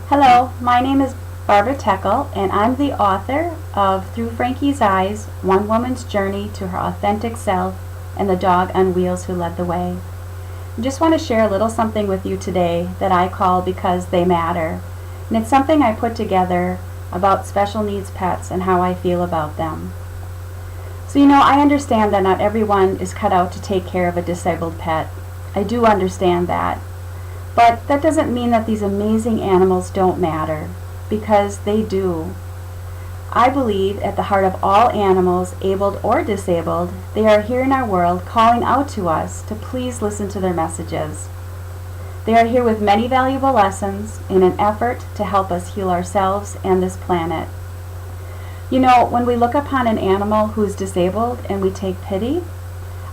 Hello, my name is Barbara Techel, and I'm the author of Through Frankie's Eyes, One Woman's Journey to Her Authentic Self and the Dog on Wheels Who Led the Way. I just want to share a little something with you today that I call Because They Matter. And it's something I put together about special needs pets and how I feel about them. So I understand that not everyone is cut out to take care of a disabled pet. I do understand that. But that doesn't mean that these amazing animals don't matter, because they do. I believe at the heart of all animals, abled or disabled, they are here in our world calling out to us to please listen to their messages. They are here with many valuable lessons in an effort to help us heal ourselves and this planet. When we look upon an animal who's disabled and we take pity,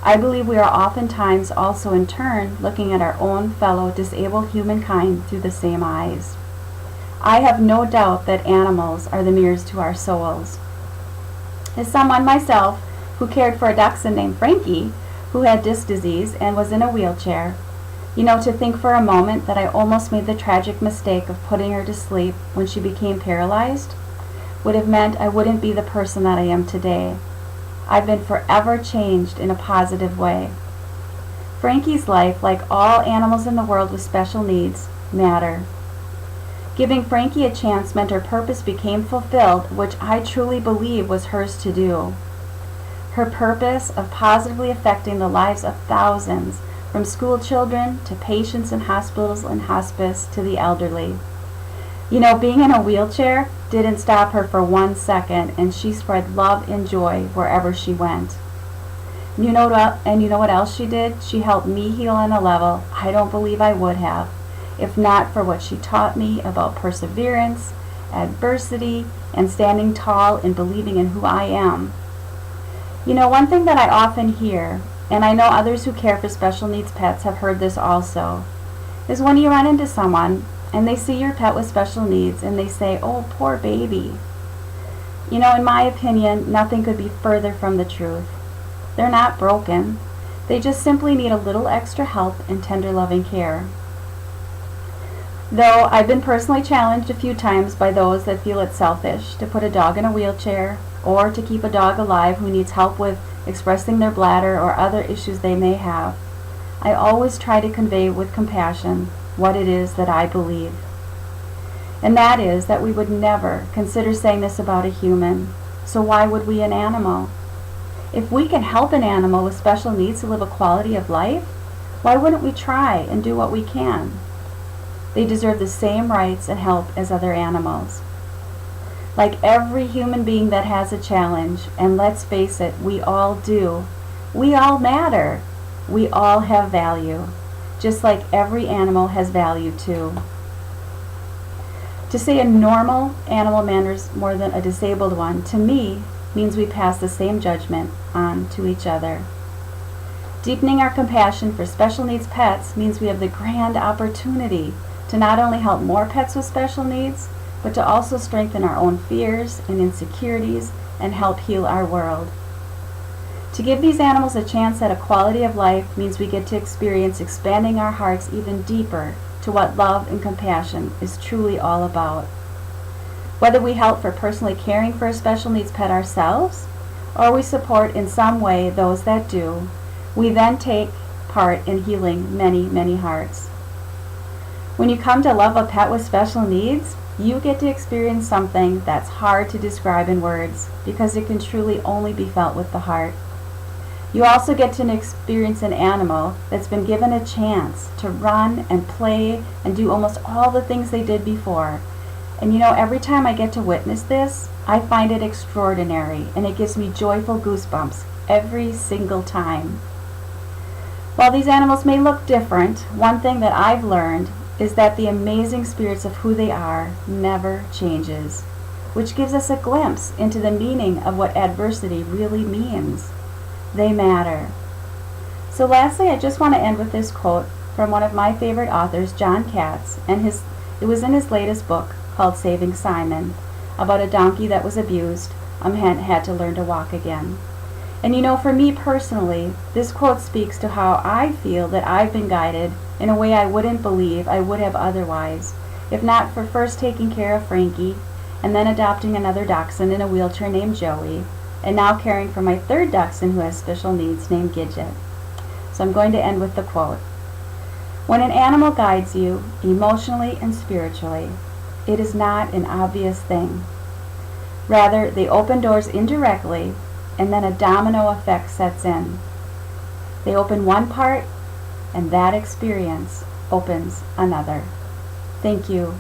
I believe we are oftentimes also in turn looking at our own fellow disabled humankind through the same eyes. I have no doubt that animals are the mirrors to our souls. As someone myself who cared for a dachshund named Frankie who had disc disease and was in a wheelchair, to think for a moment that I almost made the tragic mistake of putting her to sleep when she became paralyzed would have meant I wouldn't be the person that I am today. I've been forever changed in a positive way. Frankie's life, like all animals in the world with special needs, matter. Giving Frankie a chance meant her purpose became fulfilled, which I truly believe was hers to do. Her purpose of positively affecting the lives of thousands, from school children to patients in hospitals and hospice to the elderly. Being in a wheelchair didn't stop her for 1 second, and she spread love and joy wherever she went. You know what else she did? She helped me heal on a level I don't believe I would have, if not for what she taught me about perseverance, adversity, and standing tall and believing in who I am. One thing that I often hear, and I know others who care for special needs pets have heard this also, is when you run into someone and they see your pet with special needs and they say, "Oh, poor baby." In my opinion, nothing could be further from the truth. They're not broken. They just simply need a little extra help and tender loving care. Though I've been personally challenged a few times by those that feel it's selfish to put a dog in a wheelchair or to keep a dog alive who needs help with expressing their bladder or other issues they may have, I always try to convey with compassion what it is that I believe. And that is that we would never consider saying this about a human, so why would we an animal? If we can help an animal with special needs to live a quality of life, why wouldn't we try and do what we can? They deserve the same rights and help as other animals. Like every human being that has a challenge, and let's face it, we all do, we all matter. We all have value, just like every animal has value too. To say a normal animal matters more than a disabled one, to me, means we pass the same judgment on to each other. Deepening our compassion for special needs pets means we have the grand opportunity to not only help more pets with special needs, but to also strengthen our own fears and insecurities and help heal our world. To give these animals a chance at a quality of life means we get to experience expanding our hearts even deeper to what love and compassion is truly all about. Whether we help for personally caring for a special needs pet ourselves, or we support in some way those that do, we then take part in healing many, many hearts. When you come to love a pet with special needs, you get to experience something that's hard to describe in words, because it can truly only be felt with the heart. You also get to experience an animal that's been given a chance to run and play and do almost all the things they did before. And every time I get to witness this, I find it extraordinary, and it gives me joyful goosebumps every single time. While these animals may look different, one thing that I've learned is that the amazing spirits of who they are never changes, which gives us a glimpse into the meaning of what adversity really means. They matter. So lastly, I just want to end with this quote from one of my favorite authors, John Katz, and it was in his latest book called Saving Simon, about a donkey that was abused and had to learn to walk again. And for me personally, this quote speaks to how I feel that I've been guided in a way I wouldn't believe I would have otherwise, if not for first taking care of Frankie, and then adopting another dachshund in a wheelchair named Joey, and now caring for my third dachshund who has special needs named Gidget. So I'm going to end with the quote. When an animal guides you, emotionally and spiritually, it is not an obvious thing. Rather, they open doors indirectly, and then a domino effect sets in. They open one part, and that experience opens another. Thank you.